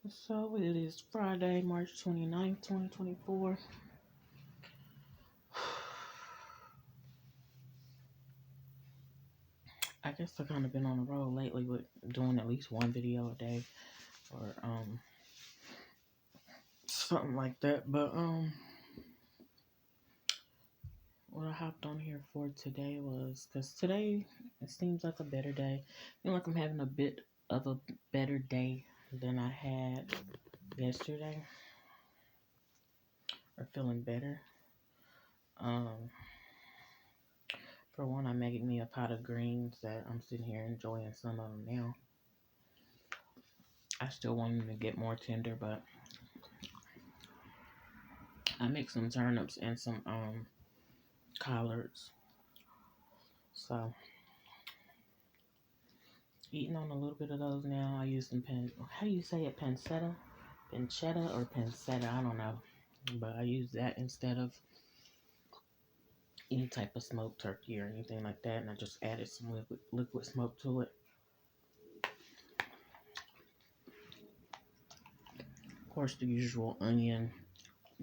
So it is Friday, March 29th, 2024. I guess I've kind of been on the road lately with doing at least one video a day or something like that. But what I hopped on here for today was because today it seems like a better day. Like I'm having a bit of a better day than I had yesterday, or feeling better. Um, for one, I'm making me a pot of greens that I'm sitting here enjoying some of them now. I still want them to get more tender, but I mixed some turnips and some collards. So eating on a little bit of those now. I use some how do you say it? Pancetta or pancetta? I don't know, but I use that instead of any type of smoked turkey or anything like that, and I just added some liquid smoke to it. Of course, the usual onion,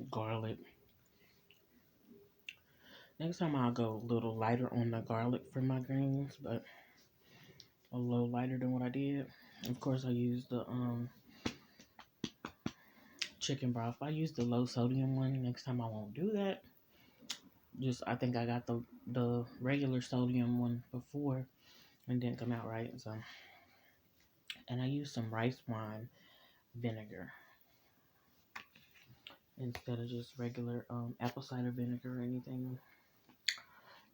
garlic. Next time I'll go a little lighter on the garlic for my greens, but a little lighter than what I did. Of course, I use the chicken broth. I use the low sodium one. Next time I won't do that. Just I think I got the regular sodium one before and didn't come out right. So, and I use some rice wine vinegar instead of just regular apple cider vinegar or anything.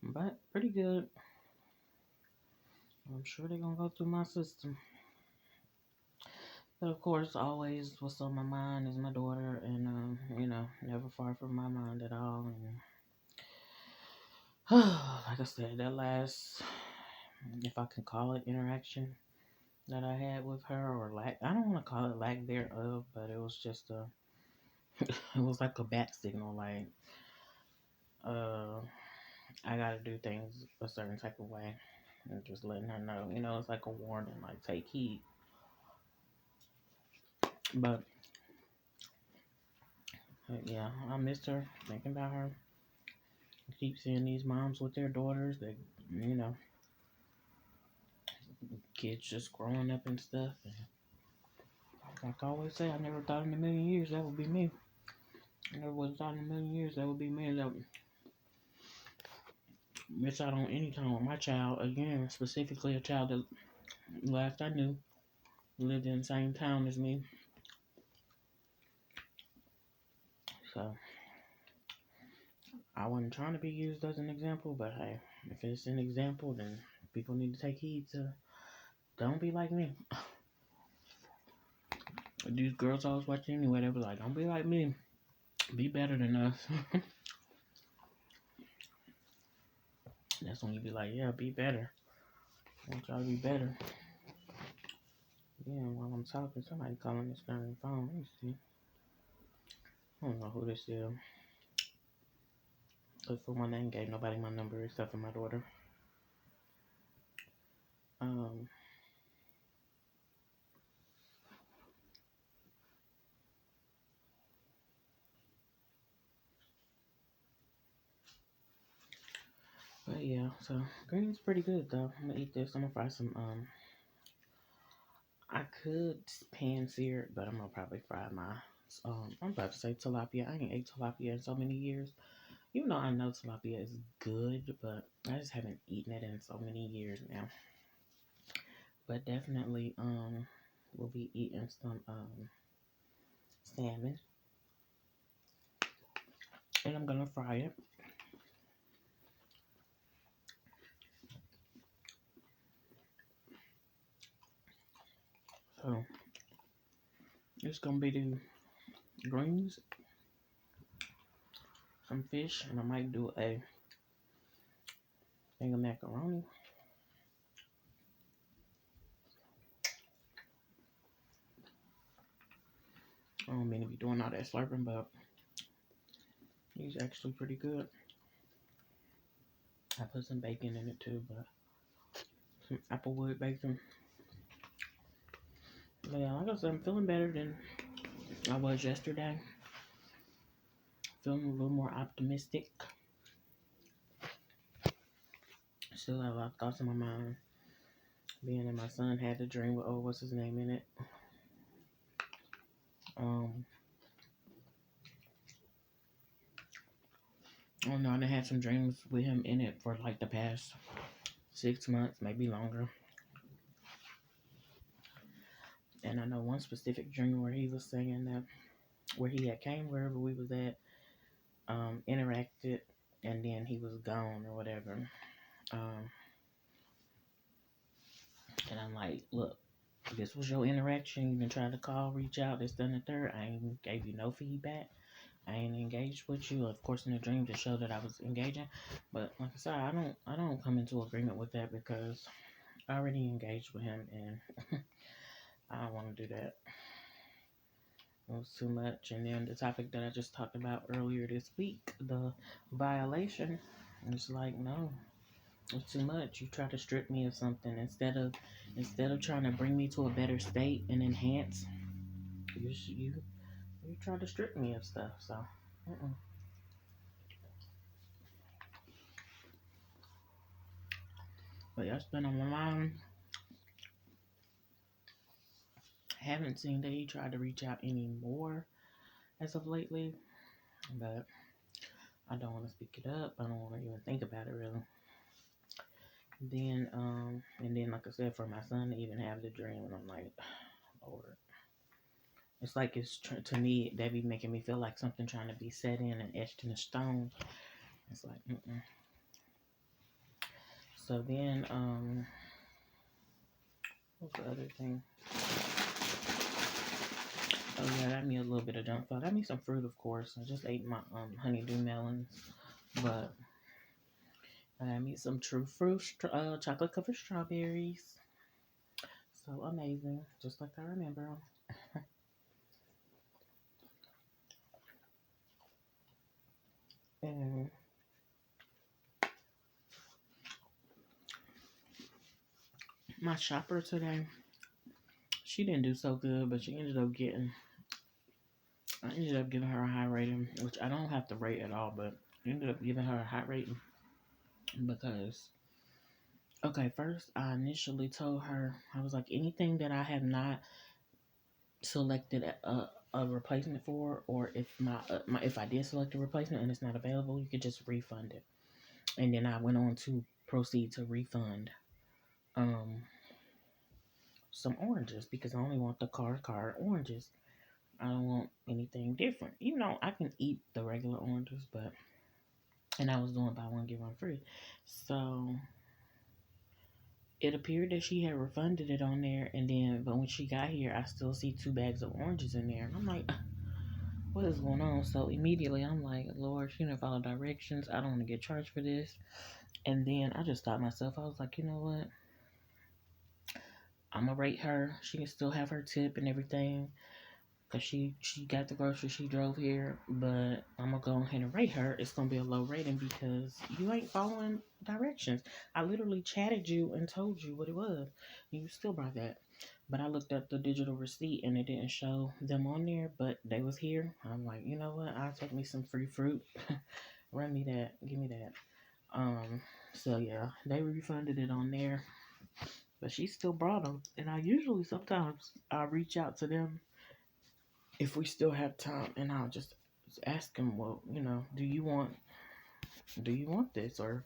But pretty good. I'm sure they're gonna go through my system. But of course, always what's on my mind is my daughter, and never far from my mind at all. And like I said, that last, if I can call it, interaction that I had with her, or lack, I don't want to call it lack thereof, but it was just it was like a bat signal, like, uh, I gotta do things a certain type of way, and just letting her know, it's like a warning, like, take heed. But yeah, I missed her, thinking about her. I keep seeing these moms with their daughters, that, kids just growing up and stuff. And like I always say, I never thought in a million years that would be me. I never would have thought in a million years that would be me. That would miss out on any time with my child. Again, specifically a child that last I knew lived in the same town as me. So I wasn't trying to be used as an example, but hey, if it's an example, then people need to take heed to don't be like me. These girls I was watching anyway, they were like, don't be like me. Be better than us. That's when you be like, yeah, be better. I want y'all to be better. Yeah, while I'm talking, somebody calling this darn phone. Let me see. I don't know who this is. Look for my name, gave nobody my number except for my daughter. Um, but yeah, so green's pretty good though. I'm gonna eat this. I'm gonna fry some. I could pan sear it, but I'm gonna probably fry my. I'm about to say tilapia. I ain't ate tilapia in so many years. Even though I know tilapia is good, but I just haven't eaten it in so many years now. But definitely, we'll be eating some salmon, and I'm gonna fry it. So it's gonna be the greens, some fish, and I might do a thing of macaroni. I don't mean to be doing all that slurping, but he's actually pretty good. I put some bacon in it too, but some applewood bacon. But yeah, like I said, I'm feeling better than I was yesterday. Feeling a little more optimistic. Still have a lot of thoughts in my mind. Being that my son had the dream with, oh, what's his name in it? Um, I don't know. I done had some dreams with him in it for like the past 6 months, maybe longer. And I know one specific dream where he was saying that where he had came wherever we was at, interacted, and then he was gone or whatever. Um, and I'm like, look, this was your interaction. You been trying to call, reach out, this, that, and the third. I ain't gave you no feedback. I ain't engaged with you. Of course, in the dream to show that I was engaging, but like I said, I don't come into agreement with that because I already engaged with him, and I don't want to do that. It was too much. And then the topic that I just talked about earlier this week, the violation, it's like no, it's too much. You try to strip me of something instead of trying to bring me to a better state and enhance. You try to strip me of stuff. So, mm-mm. But that's been on my mind. Haven't seen that he tried to reach out anymore as of lately, but I don't want to speak it up. I don't want to even think about it really. And then, like I said, for my son to even have the dream, and I'm like, Lord, it's like to me that be making me feel like something trying to be set in and etched in a stone. It's like, mm-mm. So then, what's the other thing? Oh yeah, I got me a little bit of junk food. I got me some fruit, of course. I just ate my honeydew melons, but I got me some true fruit, chocolate covered strawberries. So amazing, just like I remember. And my shopper today, she didn't do so good, but I ended up giving her a high rating, which I don't have to rate at all, but I ended up giving her a high rating because, okay, first I initially told her, I was like, anything that I have not selected a replacement for, or if if I did select a replacement and it's not available, you could just refund it. And then I went on to proceed to refund um some oranges because I only want the card oranges. I don't want anything different. Even though I can eat the regular oranges, but and I was doing buy one get one free. So it appeared that she had refunded it on there, and then but when she got here, I still see 2 bags of oranges in there, and I'm like, what is going on? So immediately I'm like, Lord, she didn't follow directions. I don't want to get charged for this. And then I just thought myself, I was like, you know what? I'm gonna rate her. She can still have her tip and everything. Cause she got the groceries, she drove here, but I'm gonna go ahead and rate her. It's gonna be a low rating because you ain't following directions. I literally chatted you and told you what it was. You still brought that. But I looked up the digital receipt and it didn't show them on there, but they was here. I'm like, you know what? I'll take me some free fruit. Run me that. Give me that. Um, so yeah, they refunded it on there, but she still brought them. And I usually sometimes I reach out to them if we still have time, and I'll just ask them, well, do you want this, or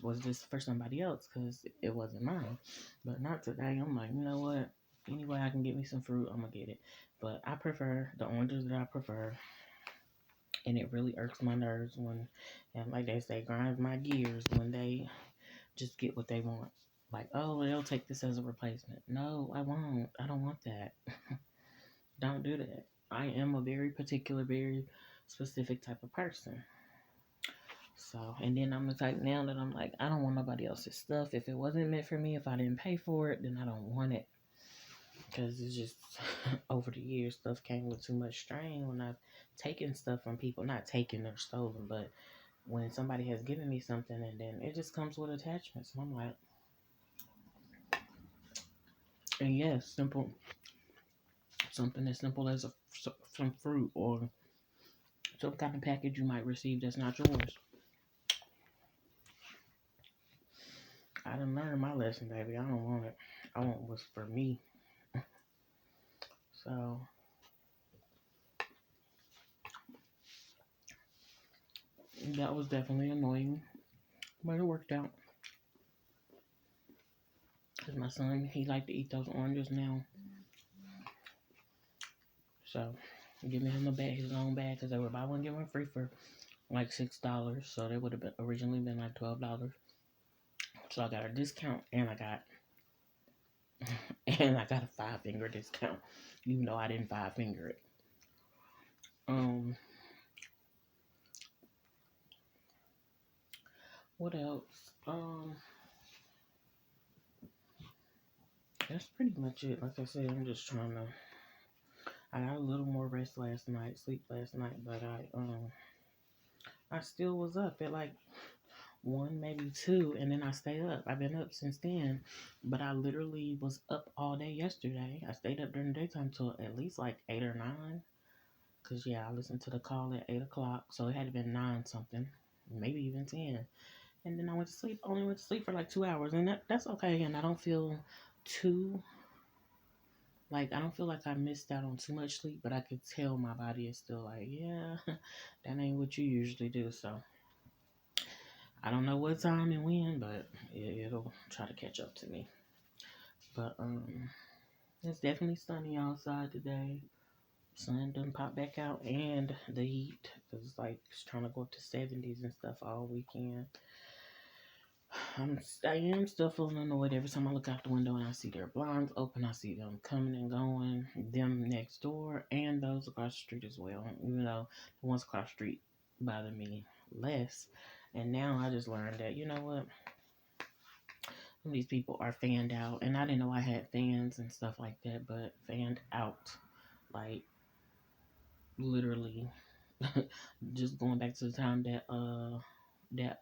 was this for somebody else? Because it wasn't mine, but not today. I'm like, you know what? Anyway, I can get me some fruit, I'm gonna get it. But I prefer the oranges that I prefer, and it really irks my nerves when, and like they say, grinds my gears when they just get what they want. Like, oh, they'll take this as a replacement. No, I won't. I don't want that. Don't do that. I am a very particular, very specific type of person. So, and then I'm the type now that I'm like, I don't want nobody else's stuff. If it wasn't meant for me, if I didn't pay for it, then I don't want it. Because it's just, over the years, stuff came with too much strain when I've taken stuff from people. Not taken or stolen, but when somebody has given me something and then it just comes with attachments. And I'm like, and yes, simple. something as simple as some fruit or some kind of package you might receive that's not yours. I done learned my lesson, baby. I don't want it. I want what's for me. So that was definitely annoying, but it worked out. Cause my son, he like to eat those oranges now. So giving him a bag, his own bag, cause they were buy one get one free for like $6. So they would have been originally been like $12. So I got a discount, and I got a 5 finger discount, even though I didn't 5 finger it. Um, what else? That's pretty much it. Like I said, I'm just trying to. I got a little more rest last night, sleep last night, but I still was up at like 1, maybe 2, and then I stayed up. I've been up since then, but I literally was up all day yesterday. I stayed up during the daytime till at least like 8 or 9. Cause yeah, I listened to the call at 8 o'clock, so it had to been 9 something, maybe even 10. And then I went to sleep. Only went to sleep for like 2 hours, and that's okay. And I don't feel too I don't feel like I missed out on too much sleep, but I could tell my body is still like, yeah, that ain't what you usually do. So I don't know what time and when, but it'll try to catch up to me. But it's definitely sunny outside today. Sun done pop back out, and the heat, because it's trying to go up to 70s and stuff all weekend. I am still feeling annoyed every time I look out the window and I see their blinds open. I see them coming and going, them next door, and those across the street as well. Even though the ones across the street bother me less. And now I just learned that, you know what? Some of these people are fanned out. And I didn't know I had fans and stuff like that, but fanned out. Like, literally. Just going back to the time that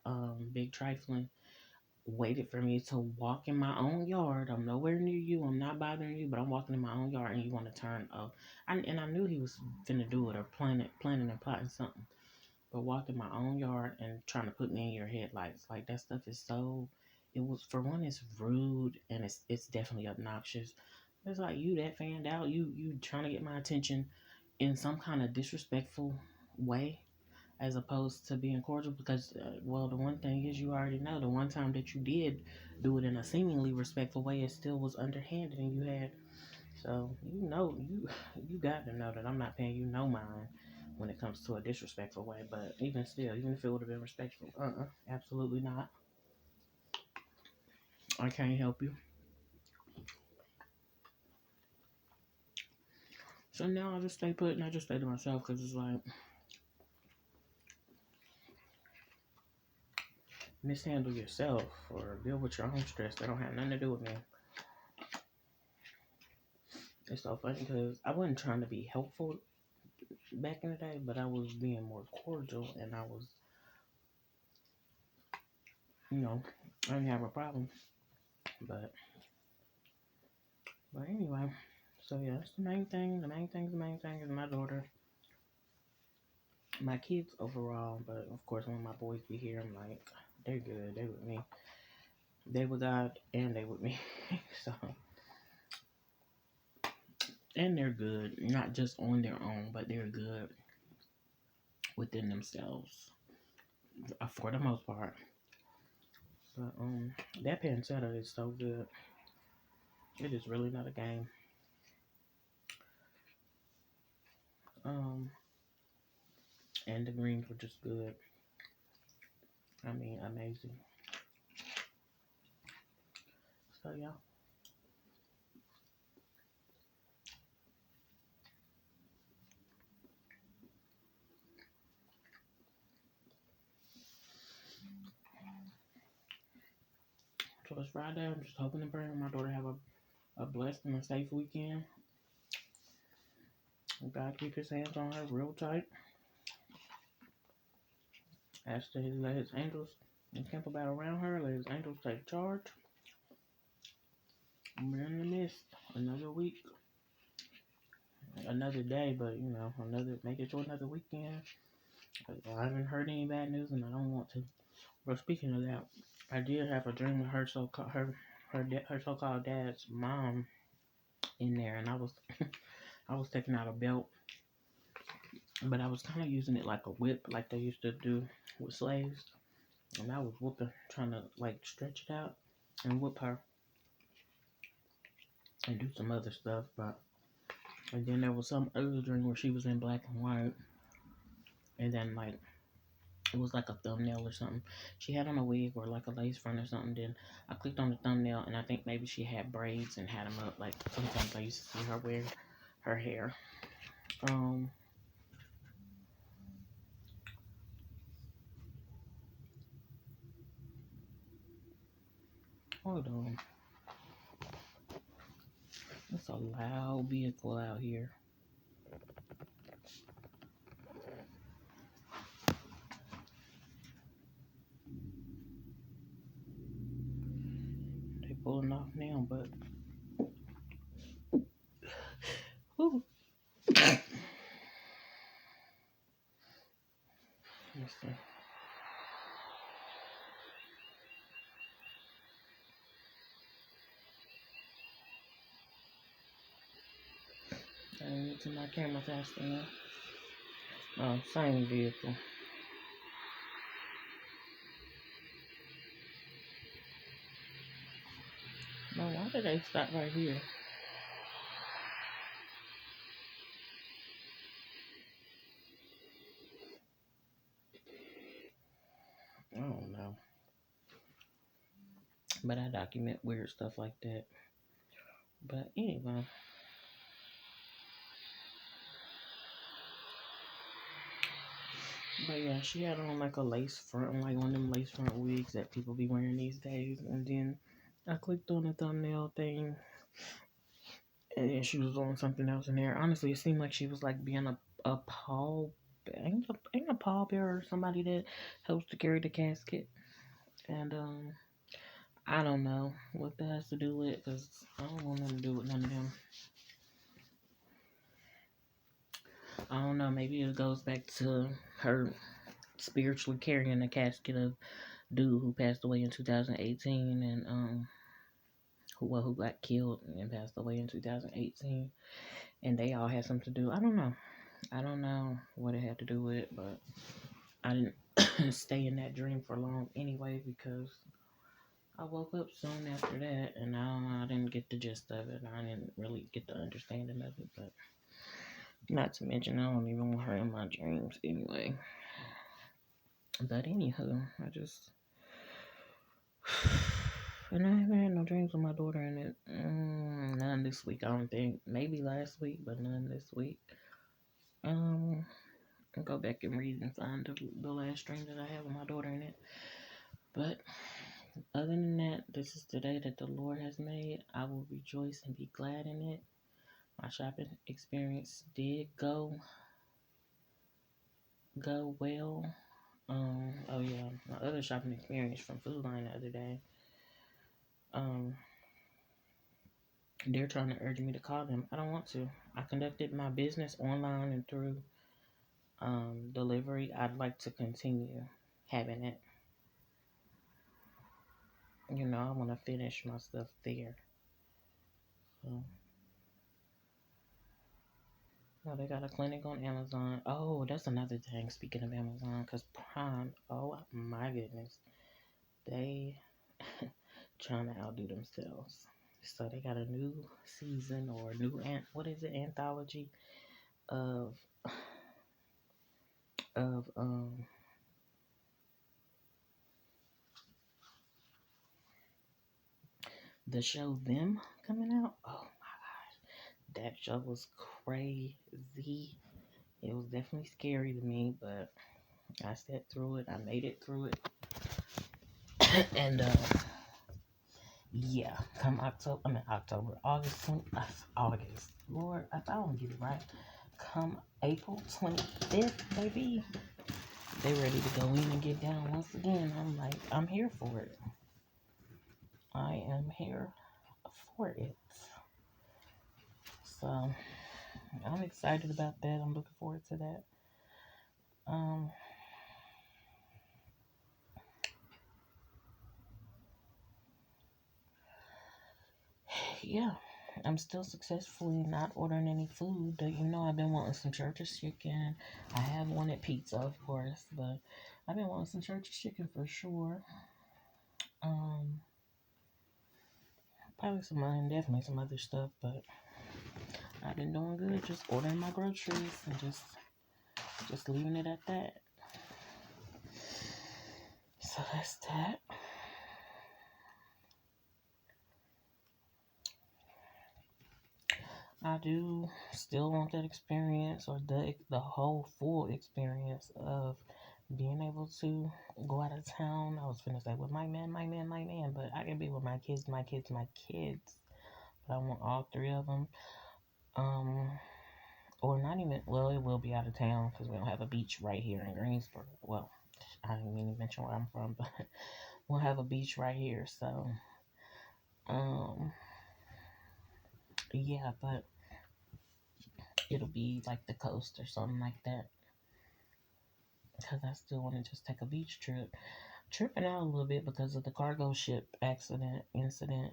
Big Trifling waited for me to walk in my own yard. I'm nowhere near you. I'm not bothering you, but I'm walking in my own yard, and you want to turn up. And I knew he was finna do it or planning and plotting something. But walking my own yard and trying to put me in your headlights, like that stuff is so. It was, for one, it's rude, and it's definitely obnoxious. It's like, you that fanned out, you trying to get my attention in some kind of disrespectful way, as opposed to being cordial, because well, the one thing is, you already know, the one time that you did do it in a seemingly respectful way, it still was underhanded, and you had, so you got to know that I'm not paying you no mind when it comes to a disrespectful way. But even still, even if it would have been respectful, absolutely not. I can't help you. So now I just stay put, and I just stay to myself, because it's like, mishandle yourself or deal with your own stress. That don't have nothing to do with me. It's so funny because I wasn't trying to be helpful back in the day, but I was being more cordial, and I was, I didn't have a problem. But anyway, so yeah, that's the main thing. The main thing is my daughter, my kids overall. But of course, when my boys be here, I'm like, they're good. They with me. They with God, and they with me. So, and they're good, not just on their own, but they're good within themselves for the most part. But that pancetta is so good. It is really not a game. Um, and the greens were just good. I mean, amazing. So yeah. So it's Friday. I'm just hoping and praying my daughter have a blessed and a safe weekend. God keep his hands on her real tight. Ask that he let his angels encamp about around her. Let his angels take charge. We're in the midst. Another week. another day, but you know, make it to another weekend. I haven't heard any bad news, and I don't want to. But speaking of that, I did have a dream of her so-called dad's mom in there, and I was I was taking out a belt, but I was kind of using it like a whip, like they used to do with slaves, and I was whooping, trying to like stretch it out and whoop her and do some other stuff, but. And then there was some other dream where she was in black and white, and then like it was like a thumbnail or something. She had on a wig or like a lace front or something. Then I clicked on the thumbnail, and I think maybe she had braids and had them up. Like sometimes I used to see her wear her hair. Um, Hold on. It's a loud vehicle out here. They pulling off now, but whew. Let's see. I need to my camera fast enough. Oh, same vehicle. No, why did they stop right here? I don't know. But I document weird stuff like that. But anyway. But yeah, she had on like a lace front, like one of them lace front wigs that people be wearing these days. And then I clicked on the thumbnail thing, and then she was on something else in there. Honestly, it seemed like she was like being a pall, ain't a pallbearer or somebody that helps to carry the casket. And I don't know what that has to do with, because I don't want nothing to do with none of them. I don't know. Maybe it goes back to her spiritually carrying the casket of dude who passed away in 2018, and who got killed and passed away in 2018, and they all had something to do. I don't know what it had to do with it, but I didn't stay in that dream for long anyway, because I woke up soon after that, and I didn't get the gist of it. I didn't really get the understanding of it, but not to mention I don't even want her in my dreams anyway. But anywho, I just and I haven't had no dreams with my daughter in it. None this week, I don't think. Maybe last week, but none this week. I'll go back and read and find the last dream that I had with my daughter in it. But other than that, this is the day that the Lord has made. I will rejoice and be glad in it. My shopping experience did go well. Oh yeah, my other shopping experience from Food Line the other day. Um, They're trying to urge me to call them. I don't want to. I conducted my business online and through delivery. I'd like to continue having it. You know, I want to finish my stuff there. So, oh, they got a clinic on Amazon. Oh, that's another thing. Speaking of Amazon, because Prime, oh my goodness, they trying to outdo themselves. So they got a new season or new what is it, anthology of of the show Them coming out. Oh my gosh, that show was crazy. It was definitely scary to me, but I sat through it. I made it through it. And yeah, come August 20, August. Lord, if I don't get it right, come April 25th, baby. They ready to go in and get down once again. I'm like, I'm here for it. I am here for it. So I'm excited about that. I'm looking forward to that. Um, yeah, I'm still successfully not ordering any food. I've been wanting some church's chicken. I have wanted pizza, of course, but I've been wanting some church's chicken for sure. Um, Probably some other, definitely some other stuff, but I've been doing good, just ordering my groceries and just leaving it at that. So that's that. I do still want that experience or the whole full experience of being able to go out of town. I was finna say with my man, but I can be with my kids, my kids, my kids. But I want all three of them. Um, or not even. Well, it will be out of town because we don't have a beach right here in Greensboro. Well, I didn't even mention where I'm from, but we'll have a beach right here. So, um, yeah, but it'll be like the coast or something like that. Because I still want to just take a beach trip. Tripping out a little bit because of the cargo ship incident.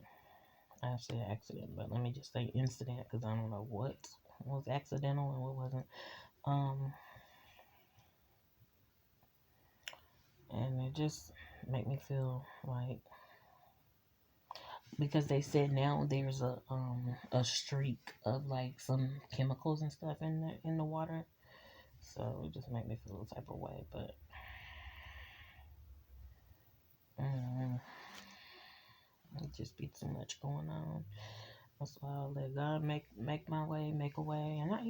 I say accident, but let me just say incident because I don't know what was accidental and what wasn't. Um, and it just made me feel like because they said now there's a streak of like some chemicals and stuff in the water, so it just made me feel a type of way. But um, it just be too much going on. That's why I'll let God make my way, make a way. And I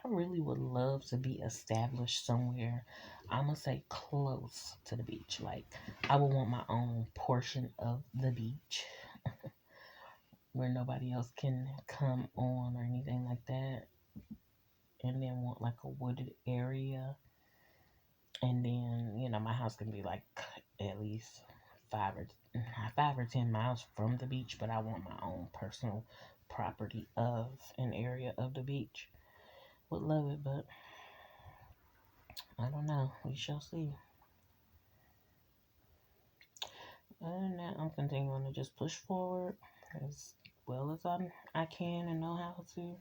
really would love to be established somewhere. I'm gonna say close to the beach. Like I would want my own portion of the beach where nobody else can come on or anything like that. And then want like a wooded area. And then, my house can be like at least 5 or 10 miles from the beach, but I want my own personal property of an area of the beach. Would love it, but I don't know. We shall see. Other than that, I'm continuing to just push forward as well as I can and know how to.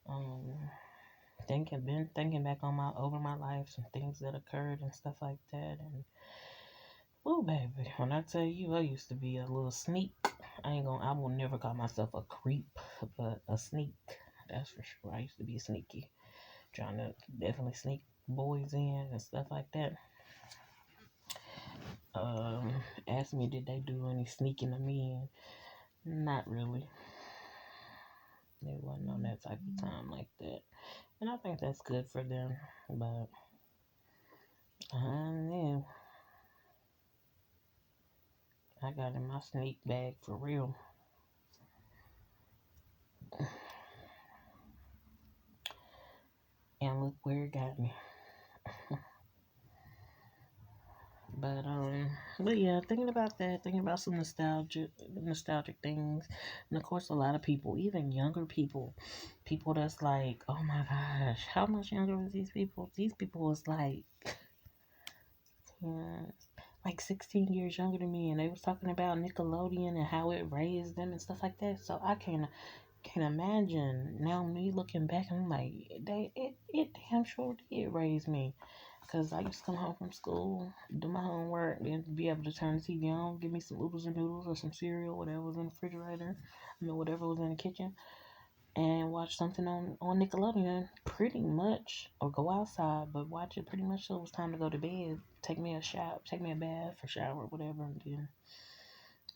Um, been thinking back on my life, some things that occurred and stuff like that, and oh, baby, when I tell you I used to be a little sneak, I will never call myself a creep, but a sneak. That's for sure. I used to be sneaky, trying to definitely sneak boys in and stuff like that. Um, Asked me, did they do any sneaking to me? Not really. It wasn't on that type of time like that. And I think that's good for them, but yeah, I got in my sneak bag for real. And look where it got me. But yeah, thinking about that, thinking about some nostalgic things, and of course, a lot of people, even younger people that's like, oh my gosh, how much younger was these people? These people was yeah, like 16 years younger than me, and they was talking about Nickelodeon and how it raised them and stuff like that. So I can't imagine now me looking back. I'm like, it damn sure did raise me. Because I used to come home from school, do my homework, then be able to turn the TV on, give me some oodles and noodles or some cereal, whatever was in the refrigerator, whatever was in the kitchen, and watch something on Nickelodeon pretty much, or go outside, but watch it pretty much till it was time to go to bed. Take me a shower, take me a bath or shower, whatever, and then,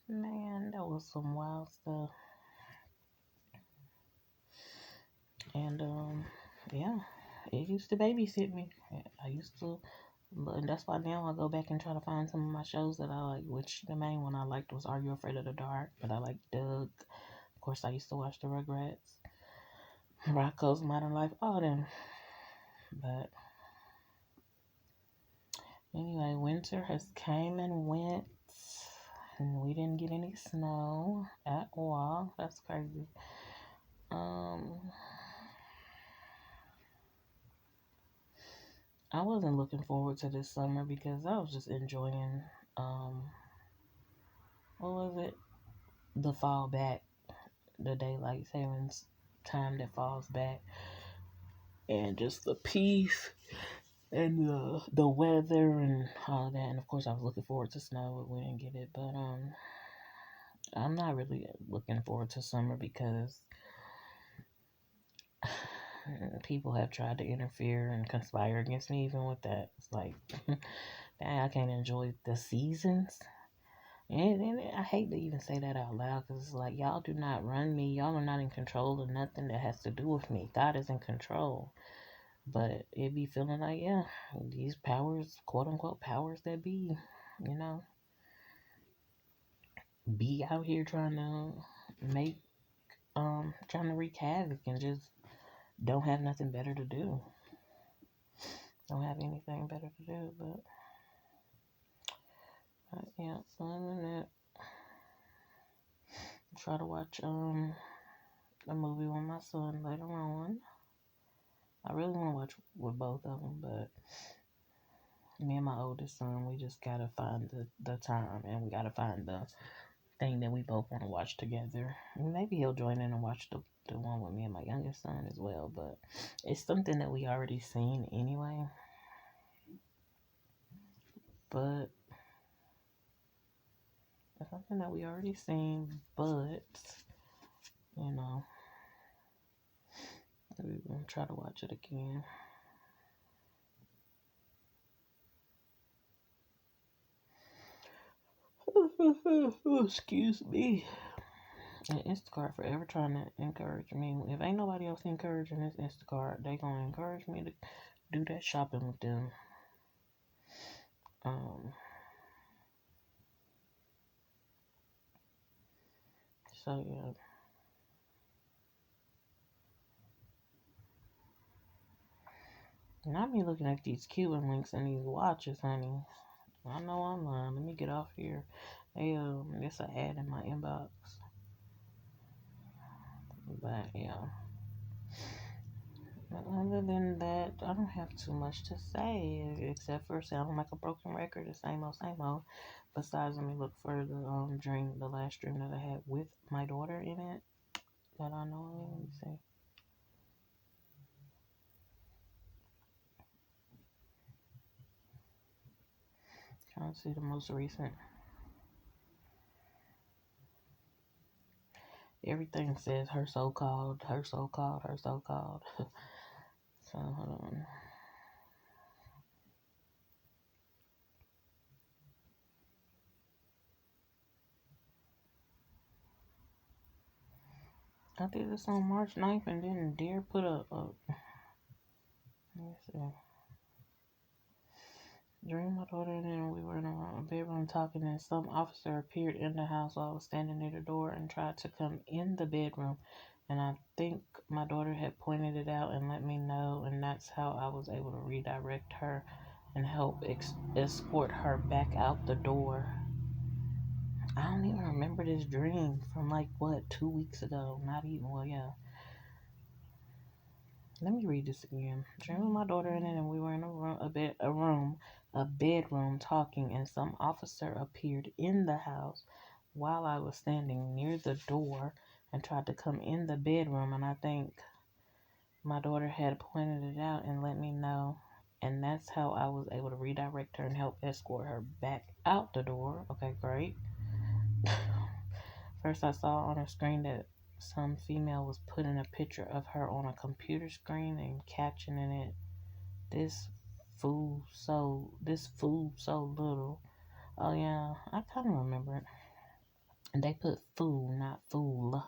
man, that was some wild stuff. And, yeah, it used to babysit me. I used to. And that's why now I go back and try to find some of my shows that I like, which the main one I liked was Are You Afraid of the Dark? But I like Doug. Of course, I used to watch the Rugrats, Rocco's Modern Life, all them. But anyway, winter has came and went, and we didn't get any snow at all. That's crazy. Um, I wasn't looking forward to this summer because I was just enjoying, um, what was it? The fall back, the daylight savings time that falls back, and just the peace and the weather and all of that. And of course, I was looking forward to snow, but we didn't get it. But I'm not really looking forward to summer because people have tried to interfere and conspire against me even with that. It's like, dang, I can't enjoy the seasons. And I hate to even say that out loud because it's like, y'all do not run me. Y'all are not in control of nothing that has to do with me. God is in control. But it be feeling like, yeah, these powers, quote unquote, powers that you know, be out here trying to make, trying to wreak havoc and just don't have nothing better to do. Don't have anything better to do, but yeah, so other than that, try to watch a movie with my son later on. I really want to watch with both of them, but me and my oldest son, we just gotta find the time and we gotta find the thing that we both want to watch together. Maybe he'll join in and watch the one with me and my youngest son as well, but it's something that we already seen anyway. But it's something that we already seen, but you know, we're gonna try to watch it again. Oh, excuse me. And Instacart forever trying to encourage me. If ain't nobody else encouraging this Instacart, they gonna encourage me to do that shopping with them. Um, so yeah. And I be looking at these Cuban links and these watches, honey. I know I'm lying. Let me get off here. Hey, it's an ad in my inbox. But yeah. But other than that, I don't have too much to say except for sounding like a broken record, the same old, same old. Besides, let me look for the dream, the last dream that I had with my daughter in it that I know of. Let me see. Trying to see the most recent. Everything says her so called, her so called, her so called. So hold on. I did this on March 9th and didn't dare put a let me see. During my daughter and then we were in a bedroom talking and some officer appeared in the house while I was standing near the door and tried to come in the bedroom. And I think my daughter had pointed it out and let me know, and that's how I was able to redirect her and help escort her back out the door. I don't even remember this dream from like what 2 weeks ago. Not even, well, yeah. Let me read this again. Dream with my daughter in it, and we were in a bedroom talking, and some officer appeared in the house while I was standing near the door and tried to come in the bedroom. And I think my daughter had pointed it out and let me know, and that's how I was able to redirect her and help escort her back out the door. Okay, great. First, I saw on her screen that some female was putting a picture of her on a computer screen and captioning it, this fool so little. Oh yeah, I kind of remember it. And they put fool, not fool.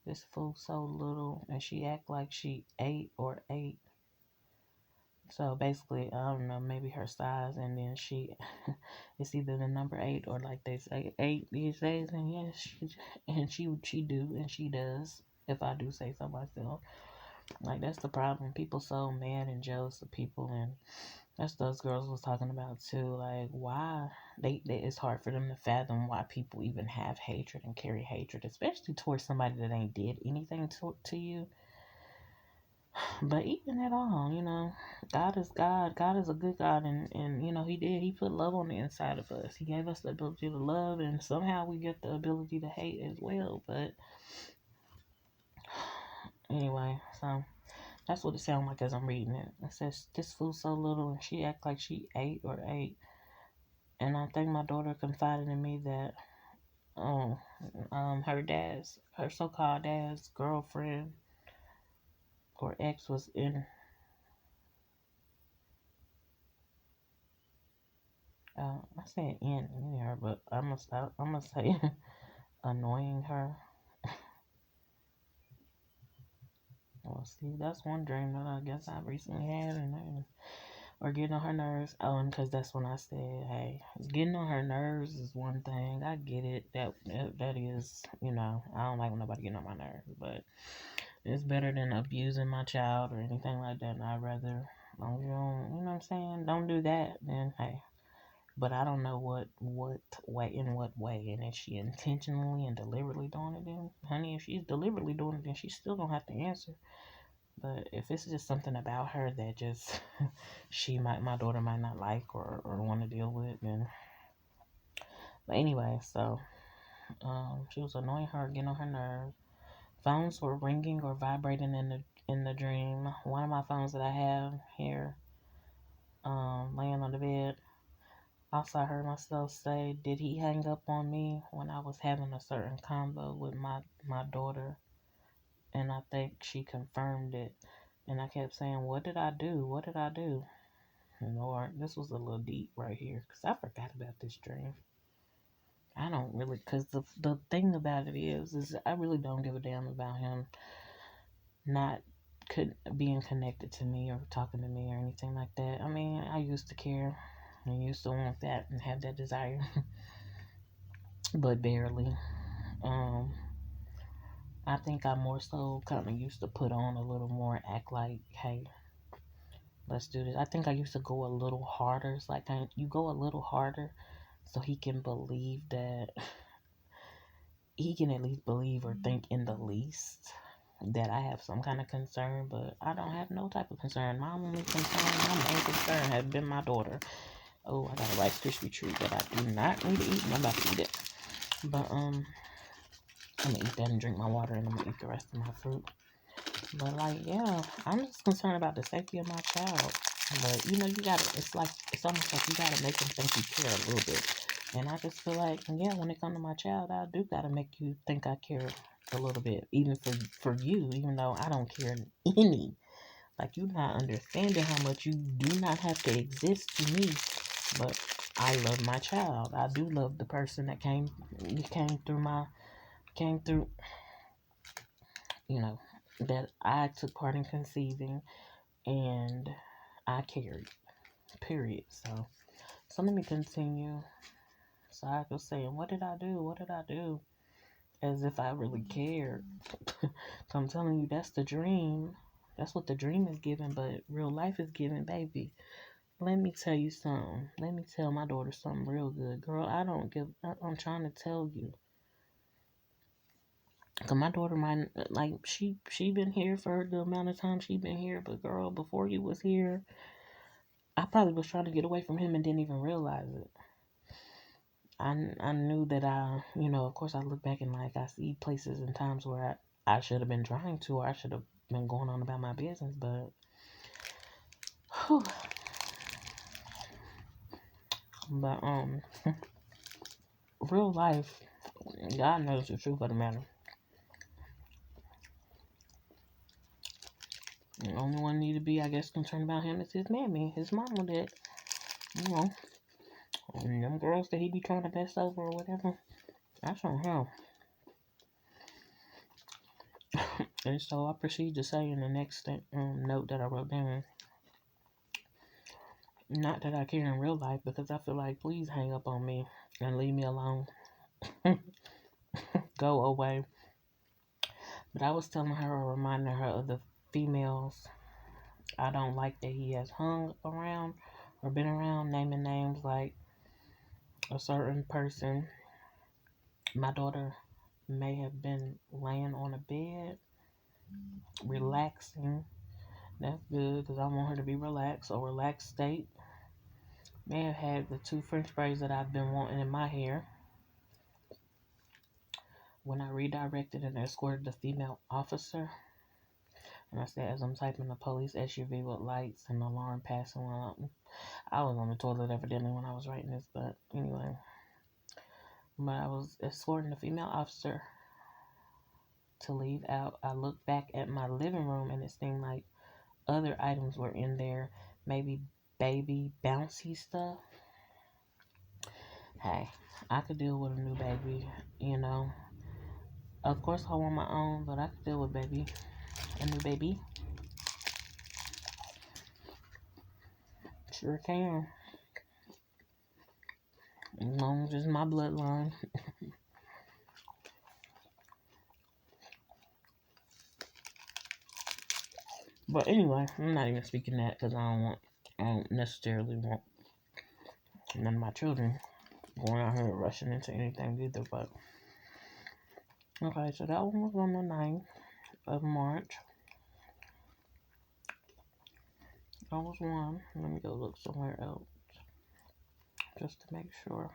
This fool so little, and she act like she 8 or 8. So basically, I don't know, maybe her size, and then it's either the number 8 or like they say 8 these days, and yes, she do, and she does. If I do say so myself, like that's the problem. People so mad and jealous of people, and that's those girls was talking about too. Like why it's hard for them to fathom why people even have hatred and carry hatred, especially towards somebody that ain't did anything to you. But even at all, God is God. God is a good God, and He put love on the inside of us. He gave us the ability to love, and somehow we get the ability to hate as well. But anyway, so that's what it sounds like as I'm reading it. It says this food's so little, and she act like she ate. And I think my daughter confided in me that um her so-called dad's girlfriend or ex was in. I said in her, but I'm gonna say annoying her. Well, see, that's one dream that I guess I recently had, or getting on her nerves. Oh, and because that's when I said, hey, getting on her nerves is one thing. I get it. That is, I don't like when nobody getting on my nerves, but it's better than abusing my child or anything like that. And I'd rather, as long as you don't, you know what I'm saying, don't do that. Then hey, but I don't know what way, and if she intentionally and deliberately doing it, then honey, if she's deliberately doing it, then she still gonna have to answer. But if it's just something about her that just my daughter might not like or want to deal with, then. But anyway, so she was annoying her, getting on her nerves. Phones were ringing or vibrating in the dream. One of my phones that I have here, laying on the bed. Also, I heard myself say, "Did he hang up on me when I was having a certain combo with my daughter?" And I think she confirmed it. And I kept saying, "What did I do? What did I do?" Lord, this was a little deep right here because I forgot about this dream. I don't really, because the thing about it is I really don't give a damn about him not being connected to me or talking to me or anything like that. I mean, I used to care and used to want that and have that desire, but barely. Um, I think I more so kind of used to put on a little more, act like, hey, let's do this. I think I used to go a little harder. It's like you go a little harder so he can believe that he can at least believe or think in the least that I have some kind of concern, but I don't have no type of concern. My only concern, my main concern has been my daughter. Oh, I got a Rice Krispie treat that I do not need to eat, and I'm about to eat it. But I'm gonna eat that and drink my water, and I'm gonna eat the rest of my fruit. But like, yeah, I'm just concerned about the safety of my child. But you gotta. It's almost like you gotta make them think you care a little bit. And I just feel like, yeah, when it comes to my child, I do gotta make you think I care a little bit, even for you, even though I don't care any. Like you not understanding how much you do not have to exist to me, but I love my child. I do love the person that came through, you know, that I took part in conceiving and I carried. Period. So let me continue. So I was saying, what did I do? What did I do? As if I really cared. So I'm telling you, that's the dream. That's what the dream is giving, but real life is giving, baby. Let me tell you something. Let me tell my daughter something real good. Girl, I'm trying to tell you. Cause my daughter might, like, she been here for the amount of time she been here, but girl, before you was here, I probably was trying to get away from him and didn't even realize it. I knew that of course I look back and like I see places and times where I should have been trying to, or I should have been going on about my business, but whew, but real life, God knows the truth of the matter. The only one need to be, I guess, concerned about him is his mammy, his mama that, you know, and them girls that he be trying to mess over or whatever. That's on him. And so I proceed to say in the next note that I wrote down, not that I care in real life, because I feel like please hang up on me and leave me alone. Go away. But I was telling her or reminding her of the females I don't like that he has hung around or been around, naming names like a certain person. My daughter may have been laying on a bed, relaxing, That's good because I want her to be relaxed or relaxed state. May have had the two French braids that I've been wanting in my hair when I redirected and escorted the female officer. And I said, as I'm typing the police SUV with lights and alarm passing around. I was on the toilet evidently when I was writing this, but anyway. But I was escorting the female officer to leave out. I looked back at my living room and it seemed like other items were in there. Maybe baby bouncy stuff. Hey, I could deal with a new baby, you know. Of course, I want my own, but I could deal with a new baby. Sure can. As long as it's my bloodline. But anyway, I'm not even speaking that because I don't necessarily want none of my children going out here rushing into anything either. But okay, so that one was on the 9th of March. That was one. Let me go look somewhere else just to make sure.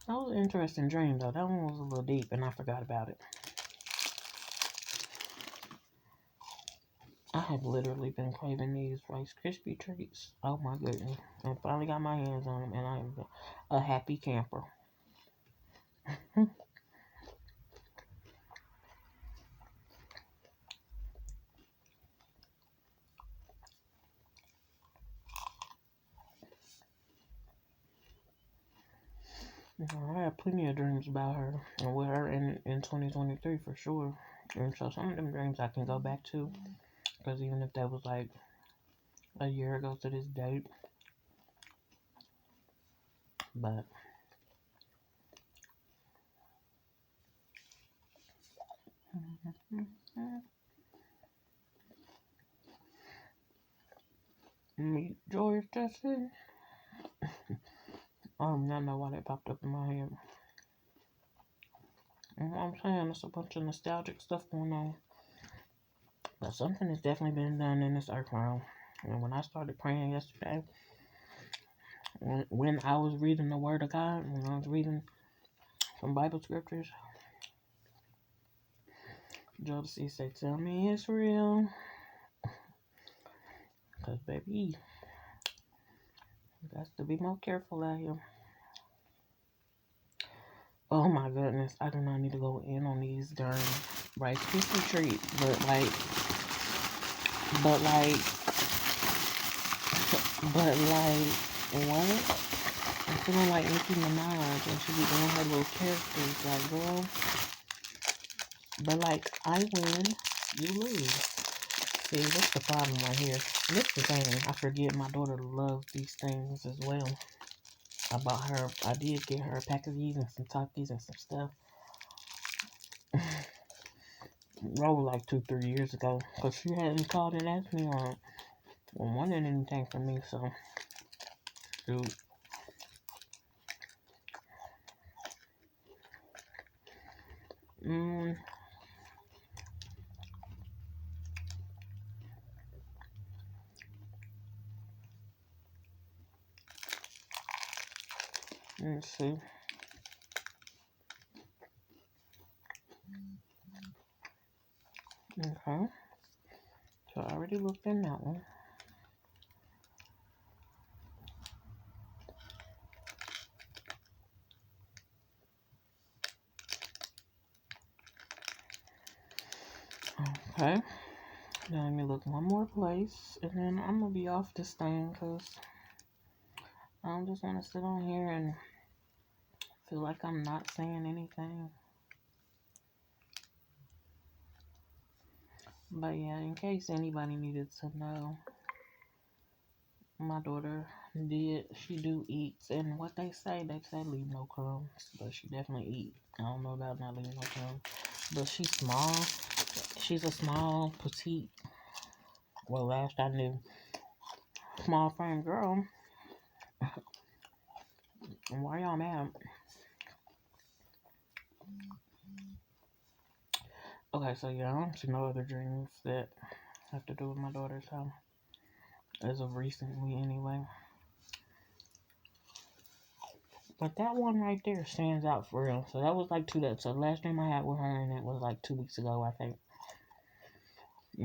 That was an interesting dream though. That one was a little deep and I forgot about it. I have literally been craving these Rice Krispie treats. Oh my goodness. I finally got my hands on them and I am a happy camper. I had plenty of dreams about her and with her in 2023 for sure. And so some of them dreams I can go back to. Because even if that was like a year ago to this date. But meet George Jesse. I do not know why that popped up in my head. You know what I'm saying? There's a bunch of nostalgic stuff going on. But something has definitely been done in this earth realm. And when I started praying yesterday, when I was reading the Word of God, when I was reading some Bible scriptures, Josie said, tell me it's real. Because, baby, you got to be more careful out here. Oh my goodness, I do not need to go in on these darn Rice Krispie treats, but like, what? I'm feeling like Nicki Minaj when she be doing her little characters, like, girl. But like, I win, you lose. See, that's the problem right here. That's the thing. I forget my daughter loves these things as well. I bought her, I did get her a pack of these and some Takis and some stuff. Roll like 2-3 years ago. Because she hadn't called and asked me or wanted anything from me, so. Dude. Let's see. Okay. So I already looked in that one. Okay. Now let me look one more place, and then I'm gonna be off this thing, because I don't just want to sit on here and feel like I'm not saying anything. But yeah, in case anybody needed to know, my daughter she do eats, and what they say leave no crumbs, but she definitely eat. I don't know about not leaving no crumbs, but she's small. She's a small, petite, well, last I knew, small frame girl. And why y'all mad? Okay, so yeah, I don't see no other dreams that have to do with my daughter's house as of recently, anyway. But that one right there stands out for real. So that was like two days. So the last dream I had with her, and it was like 2 weeks ago, I think.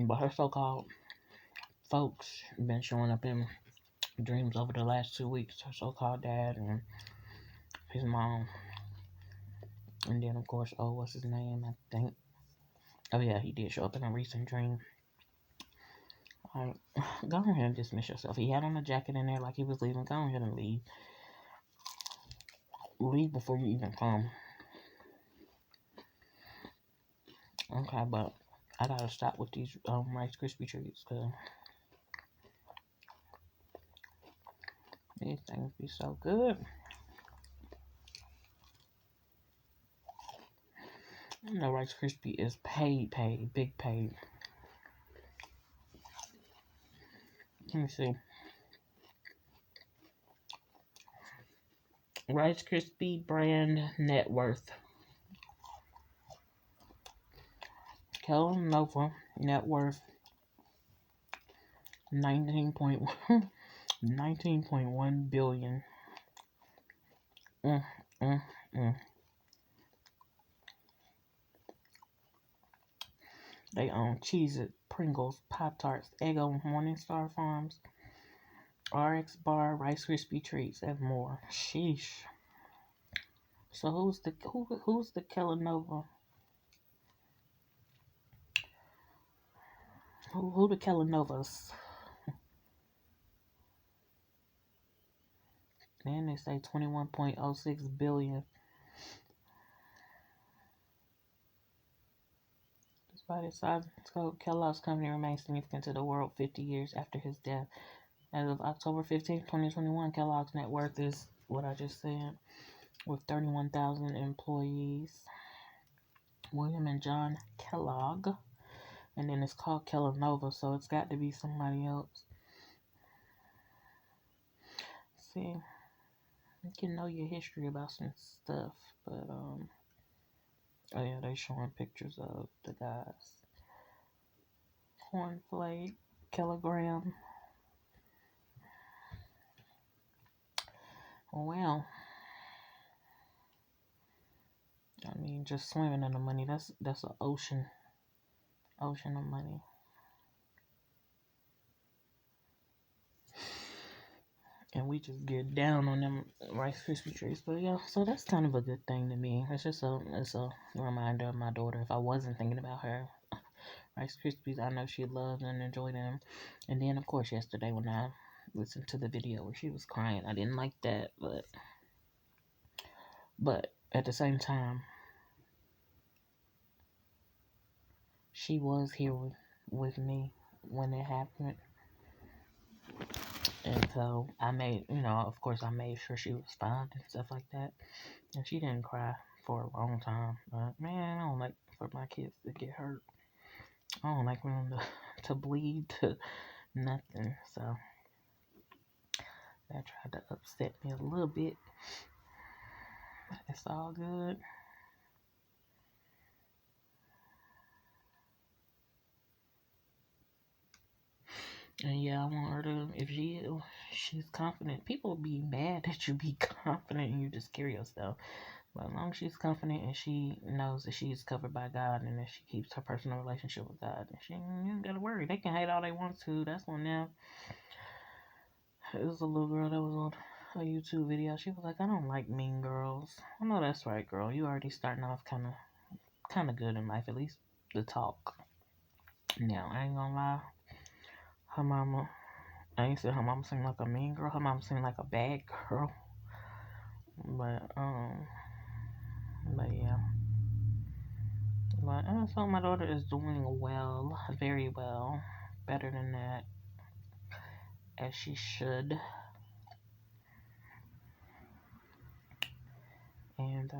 But her so-called folks been showing up in dreams over the last 2 weeks. Her so-called dad and his mom, and then of course, oh, what's his name? I think. Oh yeah, he did show up in a recent dream. Like, go ahead and dismiss yourself. He had on a jacket in there like he was leaving. Go ahead and leave. Leave before you even come. Okay, but I gotta stop with these Rice Krispie treats because these things be so good. You know, Rice Krispie is paid, big paid. Let me see. Rice Krispie brand net worth. Kellanova net worth 19.1 billion. Mm, mm, mm. They own Cheez-It, Pringles, Pop-Tarts, Eggo, Morningstar Farms, RX Bar, Rice Krispie Treats, and more. Sheesh. So who's the Kellanova? Who the Kellanovas? Then they say 21.06 billion. Despite its size and scope, Kellogg's company remains significant to the world 50 years after his death. As of October 15, 2021, Kellogg's net worth is what I just said, with 31,000 employees. William and John Kellogg. And then it's called Kellanova, so it's got to be somebody else. See, you can know your history about some stuff, but oh yeah, they showing pictures of the guys. Cornflake, kilogram. Well, I mean, just swimming in the money. That's an ocean of money. And we just get down on them Rice Krispie treats. But yeah, so that's kind of a good thing to me. It's a reminder of my daughter. If I wasn't thinking about her, Rice Krispies, I know she loves and enjoy them. And then of course yesterday when I listened to the video where she was crying, I didn't like that, but at the same time, she was here with me when it happened. And so I made, of course, I made sure she was fine and stuff like that. And she didn't cry for a long time. But man, I don't like for my kids to get hurt. I don't like them to bleed to nothing. So that tried to upset me a little bit. But it's all good. And yeah, I want her to, if she's confident. People be mad that you be confident and you just scare yourself. But as long as she's confident and she knows that she's covered by God and that she keeps her personal relationship with God, and you don't gotta worry. They can hate all they want to. That's on them. It was a little girl that was on a YouTube video. She was like, "I don't like mean girls." I know that's right, girl. You already starting off kind of good in life, at least the talk. Now I ain't gonna lie. Her mama, I ain't said her mama seemed like a mean girl. Her mama seemed like a bad girl. But yeah. But so my daughter is doing well, very well, better than that, as she should. And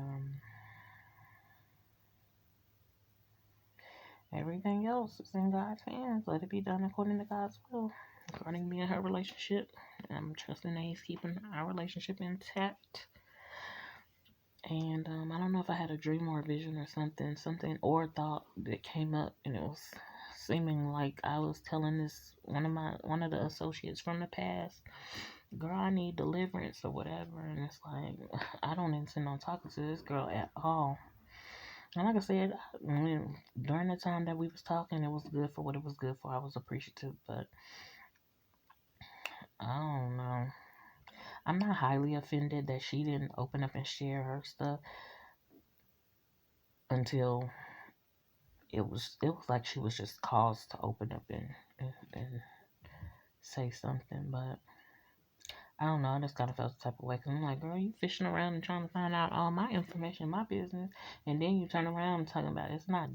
everything else is in God's hands. Let it be done according to God's will. Regarding me and her relationship, I'm trusting that He's keeping our relationship intact. And I don't know if I had a dream or a vision or something or thought that came up, and it was seeming like I was telling this one of the associates from the past, girl, I need deliverance or whatever, and it's like I don't intend on talking to this girl at all. And like I said, during the time that we was talking, it was good for what it was good for. I was appreciative, but I don't know. I'm not highly offended that she didn't open up and share her stuff until it was like she was just caused to open up and say something. But I don't know, I just kind of felt the type of way, because I'm like, girl, you fishing around and trying to find out all my information, my business, and then you turn around and talking about it's not.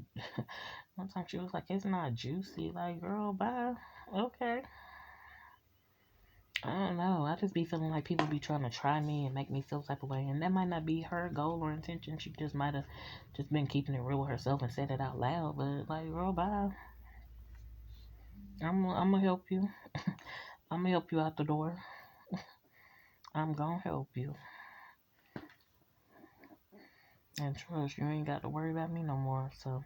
One time she was like, it's not juicy. Like, girl, bye. Okay. I don't know. I just be feeling like people be trying to try me and make me feel type of way, and that might not be her goal or intention. She just might have just been keeping it real with herself and said it out loud. But like, girl, bye. I'm gonna help you. I'm gonna help you out the door. I'm gonna help you. And trust, you ain't got to worry about me no more. So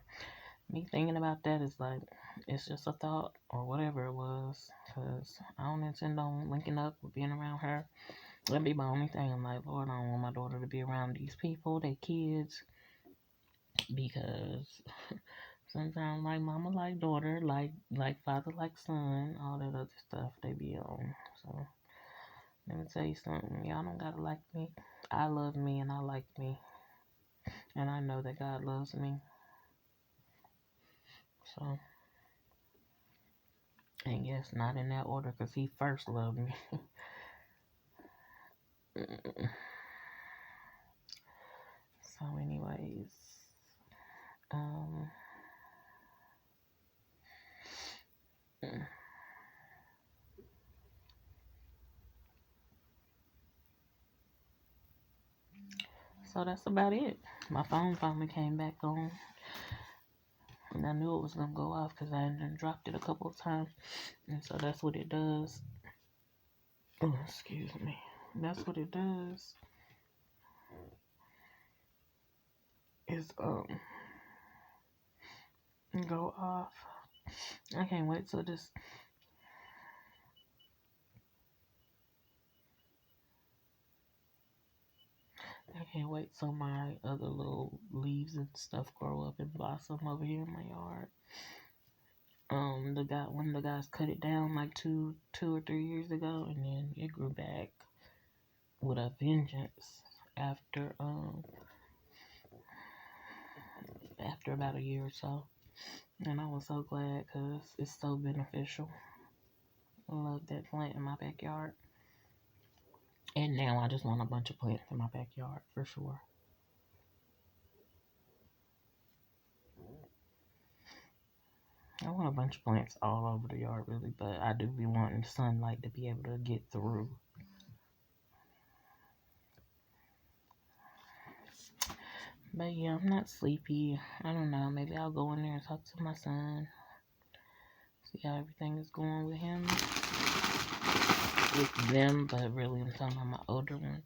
me thinking about that is like, it's just a thought or whatever it was. Because I don't intend on linking up or being around her. That'd be my only thing. I'm like, Lord, I don't want my daughter to be around these people, their kids. Because sometimes like mama like daughter, like father like son, all that other stuff they be on. So let me tell you something. Y'all don't gotta like me. I love me and I like me. And I know that God loves me. So, and yes, not in that order, because He first loved me. So, anyways, um, so that's about it. My phone finally came back on, and I knew it was gonna go off because I had dropped it a couple of times, and so that's what it does. Oh, excuse me. That's what it does. Is go off. I can't wait till this. I can't wait till my other little leaves and stuff grow up and blossom over here in my yard. One of the guys cut it down like two or 3 years ago, and then it grew back with a vengeance after about a year or so. And I was so glad because it's so beneficial. I love that plant in my backyard. And now I just want a bunch of plants in my backyard for sure. I want a bunch of plants all over the yard, really, but I do be wanting sunlight to be able to get through. But yeah, I'm not sleepy. I don't know. Maybe I'll go in there and talk to my son. See how everything is going with him. With them, but really I'm talking about my older one.